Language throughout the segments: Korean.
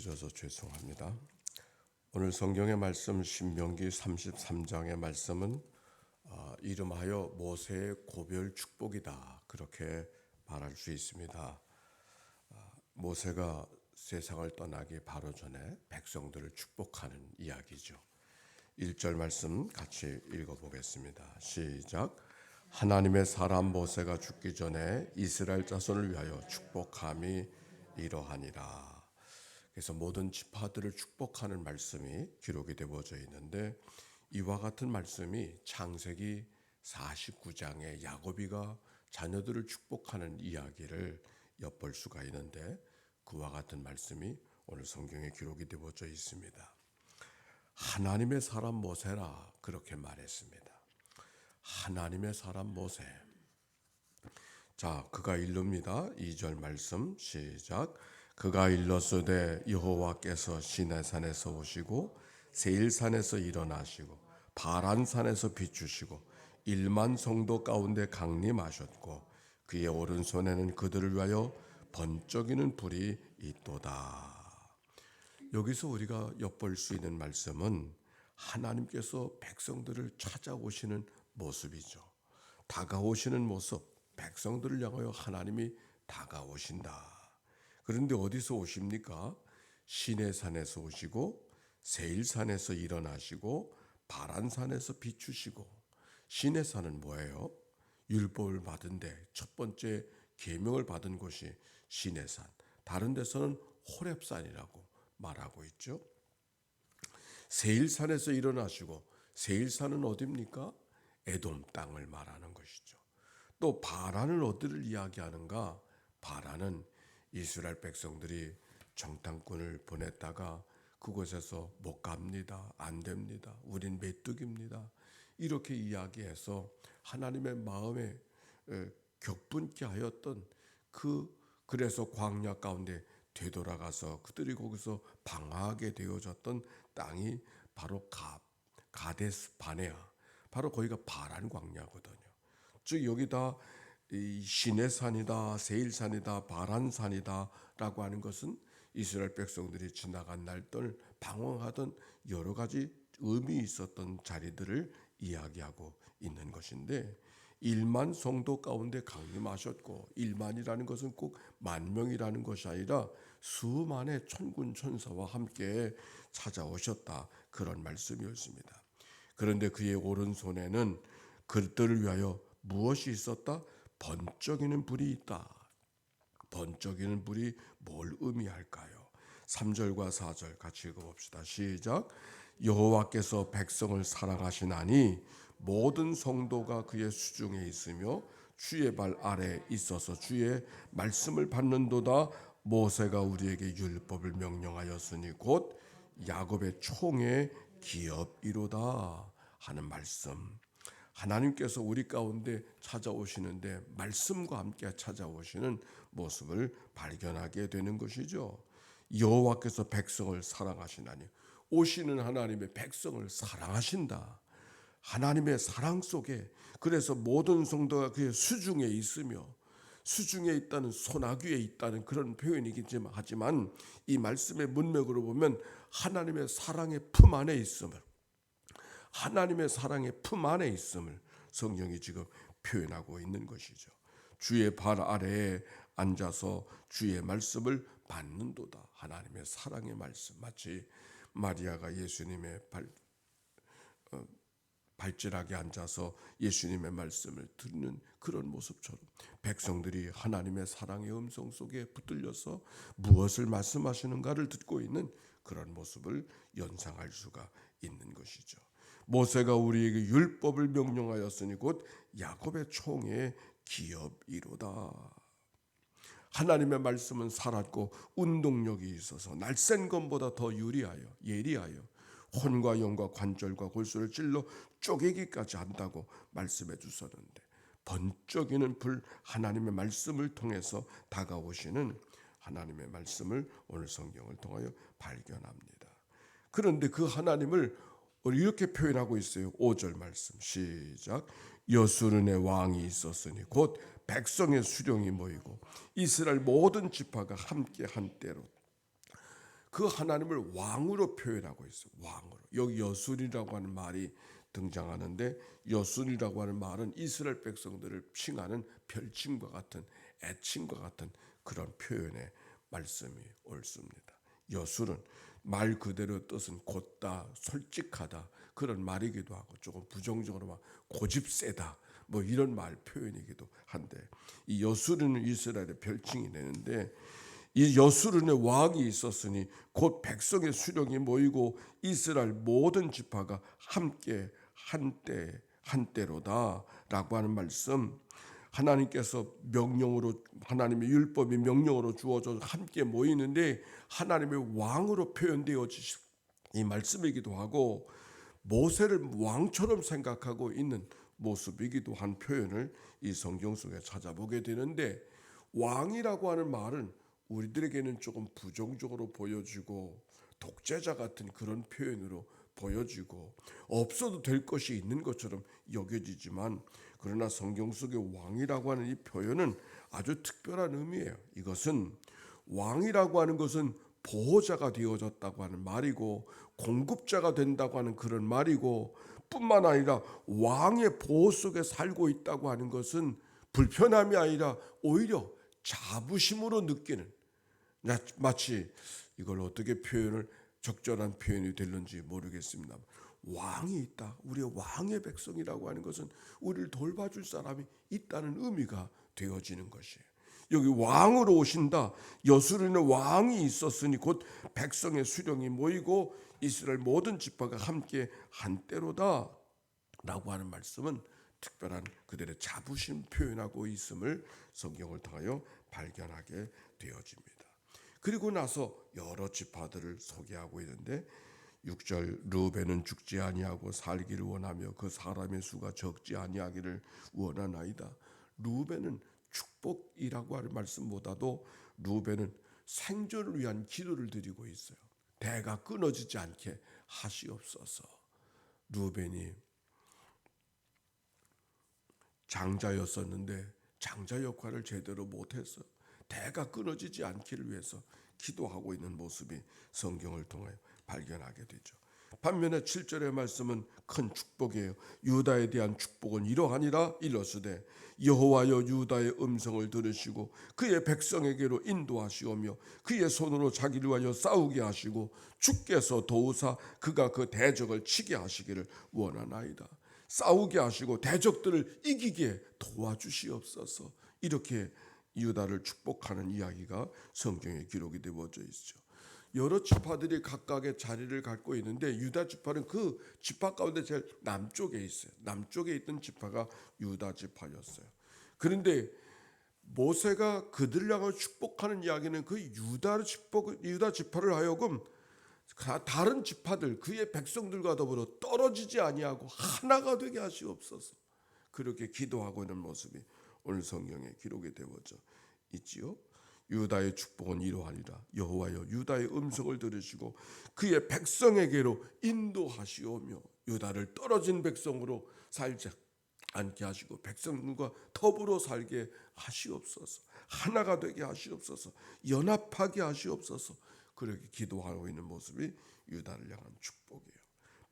늦어서 죄송합니다. 오늘 성경의 말씀 신명기 33장의 말씀은 이름하여 모세의 고별 축복이다, 그렇게 말할 수 있습니다. 모세가 세상을 떠나기 바로 전에 백성들을 축복하는 이야기죠. 1절 말씀 같이 읽어보겠습니다. 시작. 하나님의 사람 모세가 죽기 전에 이스라엘 자손을 위하여 축복함이 이러하니라. 그래서 모든 지파들을 축복하는 말씀이 기록이 되어져 있는데, 이와 같은 말씀이 창세기 49장에 야곱이가 자녀들을 축복하는 이야기를 엿볼 수가 있는데, 그와 같은 말씀이 오늘 성경에 기록이 되어져 있습니다. 하나님의 사람 모세라, 그렇게 말했습니다. 하나님의 사람 모세. 자, 그가 이릅니다. 2절 말씀 시작. 그가 일렀으되 여호와께서 시내산에서 오시고 세일산에서 일어나시고 바란산에서 비추시고 1만 성도 가운데 강림하셨고 그의 오른손에는 그들을 위하여 번쩍이는 불이 있도다. 여기서 우리가 엿볼 수 있는 말씀은 하나님께서 백성들을 찾아오시는 모습이죠. 다가오시는 모습, 백성들을 향하여 하나님이 다가오신다. 그런데 어디서 오십니까? 시내산에서 오시고 세일산에서 일어나시고 바란산에서 비추시고. 시내산은 뭐예요? 율법을 받은 데 첫 번째 계명을 받은 곳이 시내산, 다른 데서는 호렙산이라고 말하고 있죠. 세일산에서 일어나시고, 세일산은 어디입니까? 에돔 땅을 말하는 것이죠. 또 바란은 어디를 이야기하는가? 바란은 이스라엘 백성들이 정탐꾼을 보냈다가 그곳에서 못 갑니다, 안 됩니다, 우린 메뚜기입니다, 이렇게 이야기해서 하나님의 마음에 격분케 하였던 그래서 광야 가운데 되돌아가서 그들이 거기서 방황하게 되어졌던 땅이 바로 가데스 바네아, 바로 거기가 바란 광야거든요. 즉 여기다 이 시내산이다, 세일산이다, 바란산이다 라고 하는 것은 이스라엘 백성들이 지나간 날들 방황하던 여러 가지 의미 있었던 자리들을 이야기하고 있는 것인데, 1만 성도 가운데 강림하셨고, 1만이라는 것은 꼭 만명이라는 것이 아니라 수만의 천군 천사와 함께 찾아오셨다, 그런 말씀이었습니다. 그런데 그의 오른손에는 그들을 위하여 무엇이 있었다? 번쩍이는 불이 있다. 번쩍이는 불이 뭘 의미할까요? 3절과 4절 같이 읽어봅시다. 시작. 여호와께서 백성을 사랑하시나니 모든 성도가 그의 수중에 있으며 주의 발 아래에 있어서 주의 말씀을 받는도다. 모세가 우리에게 율법을 명령하였으니 곧 야곱의 총의 기업이로다 하는 말씀. 하나님께서 우리 가운데 찾아오시는데 말씀과 함께 찾아오시는 모습을 발견하게 되는 것이죠. 여호와께서 백성을 사랑하시나니, 오시는 하나님의 백성을 사랑하신다. 하나님의 사랑 속에, 그래서 모든 성도가 그의 수중에 있으며, 수중에 있다는, 소나귀에 있다는 그런 표현이겠지만, 하지만 이 말씀의 문맥으로 보면 하나님의 사랑의 품 안에 있음을, 하나님의 사랑의 품 안에 있음을 성경이 지금 표현하고 있는 것이죠. 주의 발 아래에 앉아서 주의 말씀을 받는도다. 하나님의 사랑의 말씀, 마치 마리아가 예수님의 발질하게 앉아서 예수님의 말씀을 듣는 그런 모습처럼 백성들이 하나님의 사랑의 음성 속에 붙들려서 무엇을 말씀하시는가를 듣고 있는 그런 모습을 연상할 수가 있는 것이죠. 모세가 우리에게 율법을 명령하였으니 곧 야곱의 총의 기업이로다. 하나님의 말씀은 살았고 운동력이 있어서 날쌘 검보다 더 예리하여 혼과 영과 관절과 골수를 찔러 쪼개기까지 한다고 말씀해 주셨는데, 번쩍이는 불, 하나님의 말씀을 통해서 다가오시는 하나님의 말씀을 오늘 성경을 통하여 발견합니다. 그런데 그 하나님을 이렇게 표현하고 있어요. 5절 말씀 시작. 여수른의 왕이 있었으니 곧 백성의 수령이 모이고 이스라엘 모든 지파가 함께 한때로 그 하나님을 왕으로 표현하고 있어요. 왕으로. 여기 여순이라고 하는 말이 등장하는데, 여순이라고 하는 말은 이스라엘 백성들을 칭하는 별칭과 같은, 애칭과 같은 그런 표현의 말씀이 옳습니다. 여순은 말 그대로 뜻은 곧다, 솔직하다 그런 말이기도 하고, 조금 부정적으로 막 고집 세다 뭐 이런 말 표현이기도 한데, 이 여수르는 이스라엘의 별칭이 되는데, 이 여수르의 왕이 있었으니 곧 백성의 수령이 모이고 이스라엘 모든 지파가 함께 한때로다라고 하는 말씀, 하나님께서 명령으로, 하나님의 율법이 명령으로 주어져 함께 모이는데 하나님의 왕으로 표현되어지신 이 말씀이기도 하고, 모세를 왕처럼 생각하고 있는 모습이기도 한 표현을 이 성경 속에 찾아보게 되는데, 왕이라고 하는 말은 우리들에게는 조금 부정적으로 보여지고 독재자 같은 그런 표현으로 보여지고 없어도 될 것이 있는 것처럼 여겨지지만, 그러나 성경 속의 왕이라고 하는 이 표현은 아주 특별한 의미예요. 이것은, 왕이라고 하는 것은 보호자가 되어졌다고 하는 말이고 공급자가 된다고 하는 그런 말이고, 뿐만 아니라 왕의 보호 속에 살고 있다고 하는 것은 불편함이 아니라 오히려 자부심으로 느끼는, 마치 이걸 어떻게 표현을 적절한 표현이 될는지 모르겠습니다. 왕이 있다, 우리의 왕의 백성이라고 하는 것은 우리를 돌봐줄 사람이 있다는 의미가 되어지는 것이에요. 여기 왕으로 오신다, 여수르는 왕이 있었으니 곧 백성의 수령이 모이고 이스라엘 모든 지파가 함께 한때로다 라고 하는 말씀은 특별한 그들의 자부심 표현하고 있음을 성경을 통하여 발견하게 되어집니다. 그리고 나서 여러 지파들을 소개하고 있는데, 6절, 르우벤은 죽지 아니하고 살기를 원하며 그 사람의 수가 적지 아니하기를 원하나이다. 르우벤은 축복이라고 하는 말씀보다도 르우벤은 생존을 위한 기도를 드리고 있어요. 대가 끊어지지 않게 하시옵소서. 르우벤이 장자였었는데 장자 역할을 제대로 못해서 대가 끊어지지 않기를 위해서 기도하고 있는 모습이 성경을 통해 발견하게 되죠. 반면에 7절의 말씀은 큰 축복이에요. 유다에 대한 축복은 이러하니라. 일러스되 여호와여 유다의 음성을 들으시고 그의 백성에게로 인도하시오며 그의 손으로 자기를 위하여 싸우게 하시고 주께서 도우사 그가 그 대적을 치게 하시기를 원하나이다. 싸우게 하시고 대적들을 이기게 도와주시옵소서. 이렇게 유다를 축복하는 이야기가 성경에 기록이 되어져 있죠. 여러 지파들이 각각의 자리를 갖고 있는데, 유다 지파는 그 지파 가운데 제일 남쪽에 있어요. 남쪽에 있던 지파가 유다 지파였어요. 그런데 모세가 그들을 향해 축복하는 이야기는 그 유다 지파를 하여금 다른 지파들, 그의 백성들과 더불어 떨어지지 아니하고 하나가 되게 하시옵소서. 그렇게 기도하고 있는 모습이 오늘 성경에 기록이 되어져 있지요. 유다의 축복은 이러하니라. 여호와여 유다의 음성을 들으시고 그의 백성에게로 인도하시오며, 유다를 떨어진 백성으로 살지 않게 하시고 백성과 더불어 살게 하시옵소서. 하나가 되게 하시옵소서. 연합하게 하시옵소서. 그렇게 기도하고 있는 모습이 유다를 향한 축복이에요.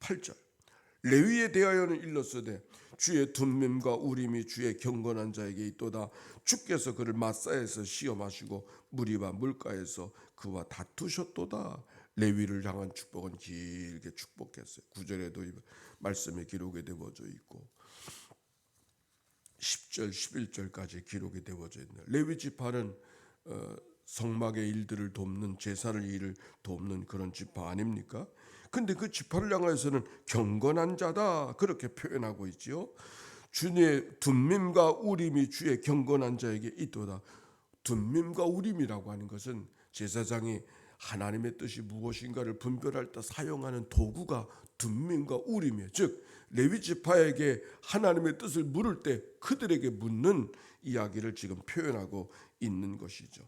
8절, 레위에 대하여는 일렀으되 주의 둠밈과 우림이 주의 경건한 자에게 있도다. 주께서 그를 마사에서 시험하시고 무리와 물가에서 그와 다투셨도다. 레위를 향한 축복은 길게 축복했어요. 9절에도 이 말씀이 기록이 되어져 있고 10절 11절까지 기록이 되어져 있네요. 레위 지파는 성막의 일들을 돕는, 제사를 일을 돕는 그런 지파 아닙니까? 근데 그 지파를 향해서는 경건한 자다 그렇게 표현하고 있지요. 주의 둠밈과 우림이 주의 경건한 자에게 있도다. 둠밈과 우림이라고 하는 것은 제사장이 하나님의 뜻이 무엇인가를 분별할 때 사용하는 도구가 둠밈과 우림이에요. 즉 레위 지파에게 하나님의 뜻을 물을 때 그들에게 묻는 이야기를 지금 표현하고 있는 것이죠.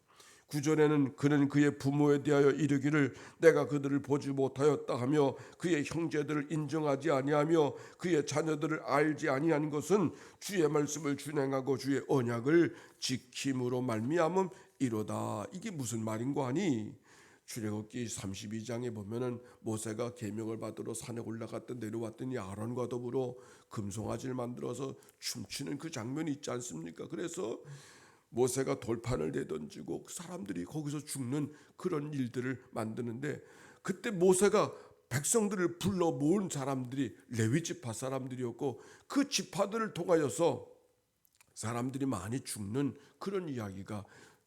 9절에는 그는 그의 부모에 대하여 이르기를 내가 그들을 보지 못하였다 하며 그의 형제들을 인정하지 아니하며 그의 자녀들을 알지 아니한 것은 주의 말씀을 준행하고 주의 언약을 지킴으로 말미암음 이로다. 이게 무슨 말인고 하니, 출애굽기 32장에 보면은 모세가 계명을 받으러 산에 올라갔던 내려왔더니 아론과 더불어 금송아지를 만들어서 춤추는 그 장면이 있지 않습니까? 그래서 모세가 돌판을 내던지고 사람들이 거기서 죽는 그런 일들을 만드는데, 그때 모세가 백성들을 불러 모은 사람들이 레위 지파 사람들이었고, 그 지파들을 통하여서 사람들이 많이 죽는 그런 이야기가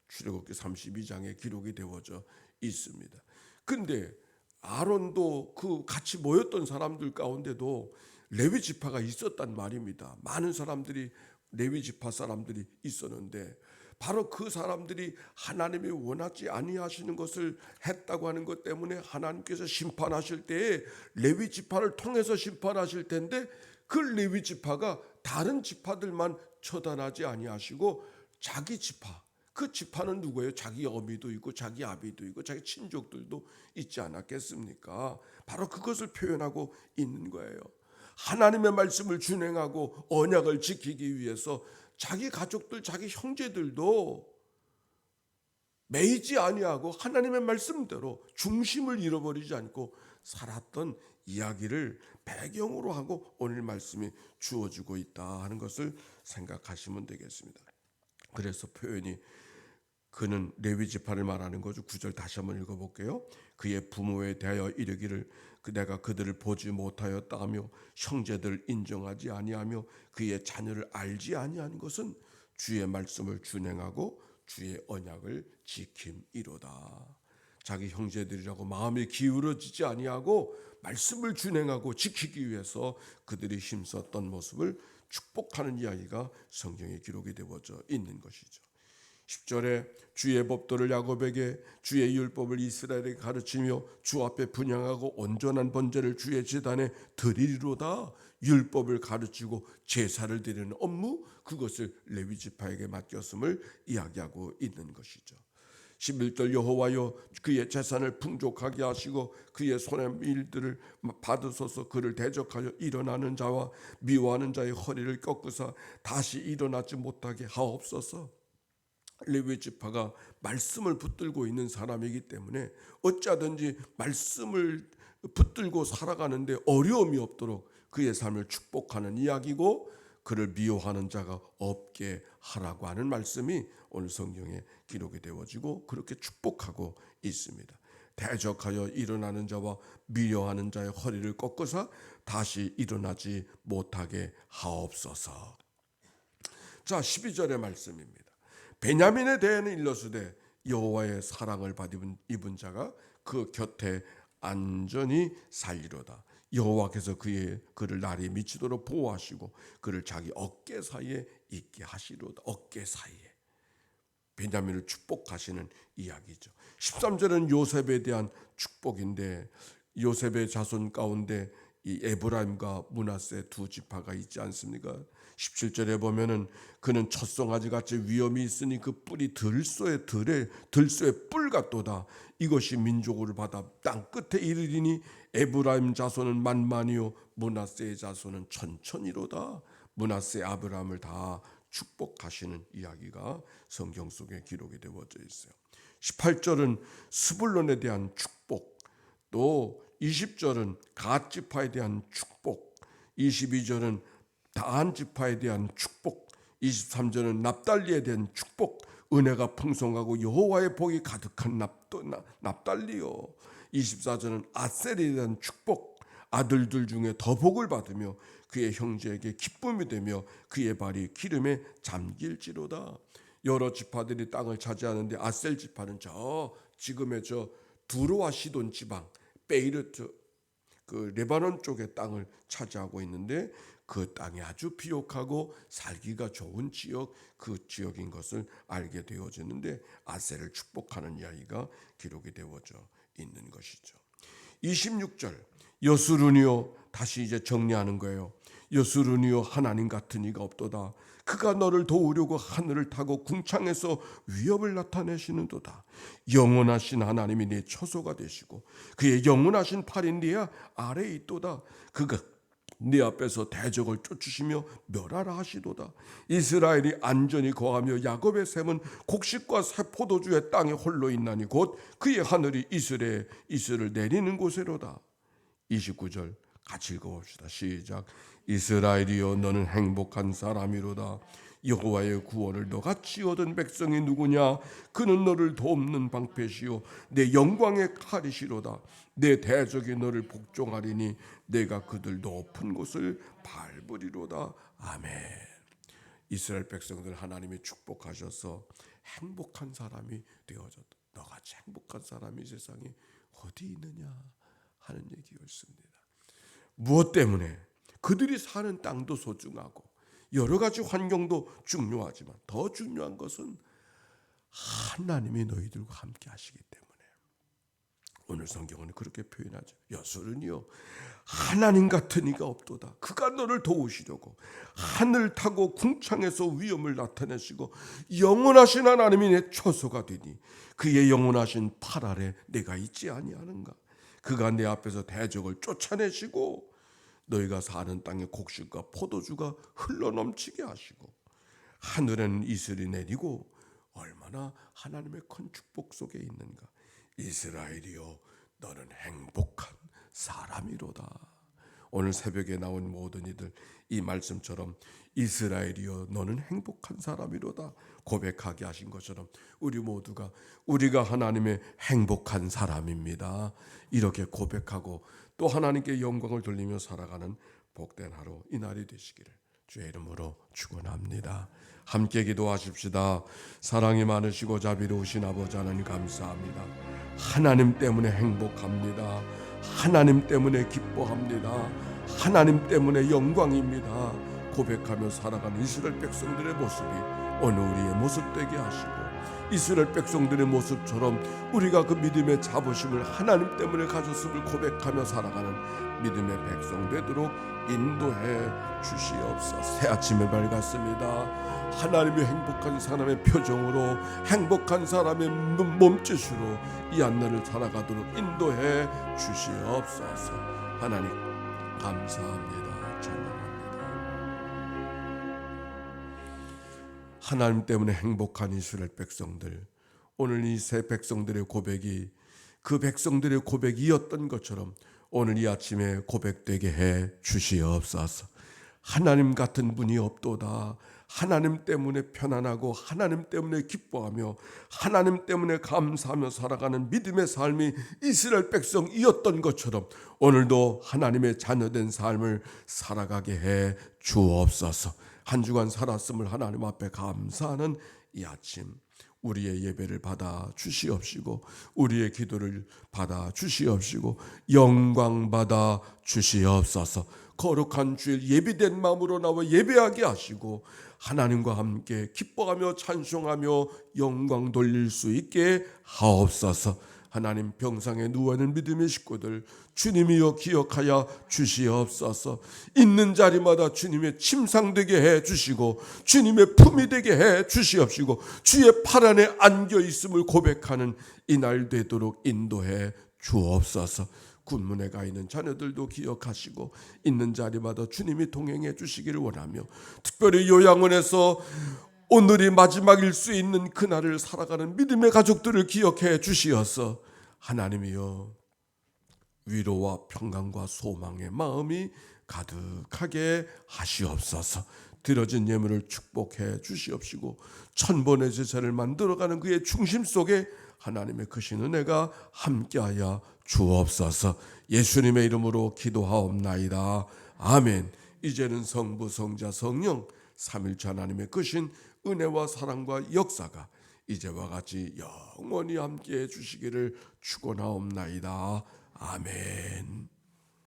출애굽기 32장에 기록이 되어져 있습니다. 근데 아론도 그 같이 모였던 사람들 가운데도 레위 지파가 있었단 말입니다. 많은 사람들이 레위 지파 사람들이 있었는데, 바로 그 사람들이 하나님이 원하지 아니하시는 것을 했다고 하는 것 때문에 하나님께서 심판하실 때에 레위 지파를 통해서 심판하실 텐데, 그 레위 지파가 다른 지파들만 처단하지 아니하시고 자기 지파, 그 지파는 누구예요? 자기 어미도 있고 자기 아비도 있고 자기 친족들도 있지 않았겠습니까? 바로 그것을 표현하고 있는 거예요. 하나님의 말씀을 준행하고 언약을 지키기 위해서 자기 가족들, 자기 형제들도 매이지 아니하고 하나님의 말씀대로 중심을 잃어버리지 않고 살았던 이야기를 배경으로 하고 오늘 말씀이 주어지고 있다 하는 것을 생각하시면 되겠습니다. 그래서 표현이, 그는 레위 지파를 말하는 거죠. 9절 다시 한번 읽어볼게요. 그의 부모에 대하여 이르기를 내가 그들을 보지 못하였다 하며 형제들을 인정하지 아니하며 그의 자녀를 알지 아니하는 것은 주의 말씀을 준행하고 주의 언약을 지킴이로다. 자기 형제들이라고 마음이 기울어지지 아니하고 말씀을 준행하고 지키기 위해서 그들이 힘썼던 모습을 축복하는 이야기가 성경에 기록이 되어져 있는 것이죠. 10절에 주의 법도를 야곱에게 주의 율법을 이스라엘에게 가르치며 주 앞에 분향하고 온전한 번제를 주의 제단에 드리리로다. 율법을 가르치고 제사를 드리는 업무, 그것을 레위 지파에게 맡겼음을 이야기하고 있는 것이죠. 11절 여호와여 그의 재산을 풍족하게 하시고 그의 손의 일들을 받으소서. 그를 대적하여 일어나는 자와 미워하는 자의 허리를 꺾으사 다시 일어나지 못하게 하옵소서. 레위 지파가 말씀을 붙들고 있는 사람이기 때문에 어찌하든지 말씀을 붙들고 살아가는데 어려움이 없도록 그의 삶을 축복하는 이야기고, 그를 미워하는 자가 없게 하라고 하는 말씀이 오늘 성경에 기록이 되어지고 그렇게 축복하고 있습니다. 대적하여 일어나는 자와 미워하는 자의 허리를 꺾어서 다시 일어나지 못하게 하옵소서. 자, 12절의 말씀입니다. 베냐민에 대해는 일러주되 여호와의 사랑을 받은 자가 그 곁에 안전히 살리로다. 여호와께서 그를 날이 미치도록 보호하시고 그를 자기 어깨 사이에 있게 하시로다. 어깨 사이에 베냐민을 축복하시는 이야기죠. 13절은 요셉에 대한 축복인데, 요셉의 자손 가운데 이 에브라임과 므낫세 두 지파가 있지 않습니까? 17절에 보면은 그는 첫 송아지 같이 위엄이 있으니 그 뿔이 들소의 뿔 같도다. 이것이 민족을 받아 땅 끝에 이르리니 에브라임 자손은 만만이요 므낫세의 자손은 천천히로다. 므낫세 아브라함을 다 축복하시는 이야기가 성경 속에 기록이 되어져 있어요. 18절은 스불론에 대한 축복, 또 20절은 갓 지파에 대한 축복, 22절은 다한 지파에 대한 축복, 23절은 납달리에 대한 축복, 은혜가 풍성하고 여호와의 복이 가득한 납달리요. 24절은 아셀에 대한 축복, 아들들 중에 더 복을 받으며 그의 형제에게 기쁨이 되며 그의 발이 기름에 잠길지로다. 여러 지파들이 땅을 차지하는데 아셀 지파는 지금의 두로와 시돈 지방 베이르트 그 레바논 쪽의 땅을 차지하고 있는데, 그 땅이 아주 비옥하고 살기가 좋은 지역, 그 지역인 것을 알게 되어지는데 아셀을 축복하는 이야기가 기록이 되어져 있는 것이죠. 26절 여수르니요, 다시 이제 정리하는 거예요. 여수르니요 하나님 같은 이가 없도다. 그가 너를 도우려고 하늘을 타고 궁창에서 위협을 나타내시는도다. 영원하신 하나님이 네 처소가 되시고 그의 영원하신 팔이 네 아래에 있도다. 그가 네 앞에서 대적을 쫓으시며 멸하라 하시도다. 이스라엘이 안전히 거하며 야곱의 샘은 곡식과 새 포도주의 땅에 홀로 있나니 곧 그의 하늘이 이슬을 내리는 곳이로다. 29절 같이 읽어봅시다. 시작. 이스라엘이여 너는 행복한 사람이로다. 여호와의 구원을 너같이 얻은 백성이 누구냐? 그는 너를 돕는 방패시요 내 영광의 칼이시로다. 내 대적이 너를 복종하리니 내가 그들 높은 곳을 밟으리로다. 아멘. 이스라엘 백성들 하나님이 축복하셔서 행복한 사람이 되어졌다. 너같이 행복한 사람이 세상에 어디 있느냐 하는 얘기였습니다. 무엇 때문에? 그들이 사는 땅도 소중하고 여러 가지 환경도 중요하지만 더 중요한 것은 하나님이 너희들과 함께 하시기 때문에. 오늘 성경은 그렇게 표현하죠. 여설은요 하나님 같은 이가 없도다. 그가 너를 도우시려고 하늘 타고 궁창에서 위엄을 나타내시고 영원하신 하나님이 내 처소가 되니 그의 영원하신 팔 아래 내가 있지 아니하는가. 그가 내 앞에서 대적을 쫓아내시고 너희가 사는 땅에 곡식과 포도주가 흘러넘치게 하시고 하늘에는 이슬이 내리고 얼마나 하나님의 큰 축복 속에 있는가. 이스라엘이여 너는 행복한 사람이로다. 오늘 새벽에 나온 모든 이들 이 말씀처럼 이스라엘이여 너는 행복한 사람이로다 고백하게 하신 것처럼 우리 모두가 우리가 하나님의 행복한 사람입니다 이렇게 고백하고 또 하나님께 영광을 돌리며 살아가는 복된 하루 이 날이 되시기를 주의 이름으로 축원합니다. 함께 기도하십시다. 사랑이 많으시고 자비로우신 아버지 하나님 감사합니다. 하나님 때문에 행복합니다. 하나님 때문에 기뻐합니다. 하나님 때문에 영광입니다. 고백하며 살아가는 이스라엘 백성들의 모습이 오늘 우리의 모습 되게 하시고 이스라엘 백성들의 모습처럼 우리가 그 믿음의 자부심을 하나님 때문에 가졌음을 고백하며 살아가는 믿음의 백성 되도록 인도해 주시옵소서. 새 아침에 밝았습니다. 하나님의 행복한 사람의 표정으로 행복한 사람의 몸짓으로 이 한날을 살아가도록 인도해 주시옵소서. 하나님 감사합니다. 찬양합니다. 하나님 때문에 행복한 이스라엘 백성들, 오늘 이 새 백성들의 고백이 그 백성들의 고백이었던 것처럼 오늘 이 아침에 고백되게 해 주시옵소서. 하나님 같은 분이 없도다. 하나님 때문에 편안하고 하나님 때문에 기뻐하며 하나님 때문에 감사하며 살아가는 믿음의 삶이 이스라엘 백성이었던 것처럼 오늘도 하나님의 자녀된 삶을 살아가게 해 주옵소서. 한 주간 살았음을 하나님 앞에 감사하는 이 아침 우리의 예배를 받아 주시옵시고 우리의 기도를 받아 주시옵시고 영광 받아 주시옵소서. 거룩한 주일 예비된 마음으로 나와 예배하게 하시고 하나님과 함께 기뻐하며 찬송하며 영광 돌릴 수 있게 하옵소서. 하나님 병상에 누워있는 믿음의 식구들 주님이여 기억하여 주시옵소서. 있는 자리마다 주님의 침상되게 해 주시고 주님의 품이 되게 해 주시옵시고 주의 팔 안에 안겨 있음을 고백하는 이날 되도록 인도해 주옵소서. 군문에 가 있는 자녀들도 기억하시고 있는 자리마다 주님이 동행해 주시기를 원하며 특별히 요양원에서 오늘이 마지막일 수 있는 그날을 살아가는 믿음의 가족들을 기억해 주시어서 하나님이여 위로와 평강과 소망의 마음이 가득하게 하시옵소서. 드려진 예물을 축복해 주시옵시고 천번의 제사를 만들어가는 그의 중심 속에 하나님의 크신 은혜가 함께하여 주옵소서. 예수님의 이름으로 기도하옵나이다. 아멘. 이제는 성부 성자 성령 삼일체 하나님의 크신 은혜와 사랑과 역사가 이제와 같이 영원히 함께해 주시기를 축원하옵나이다. 아멘.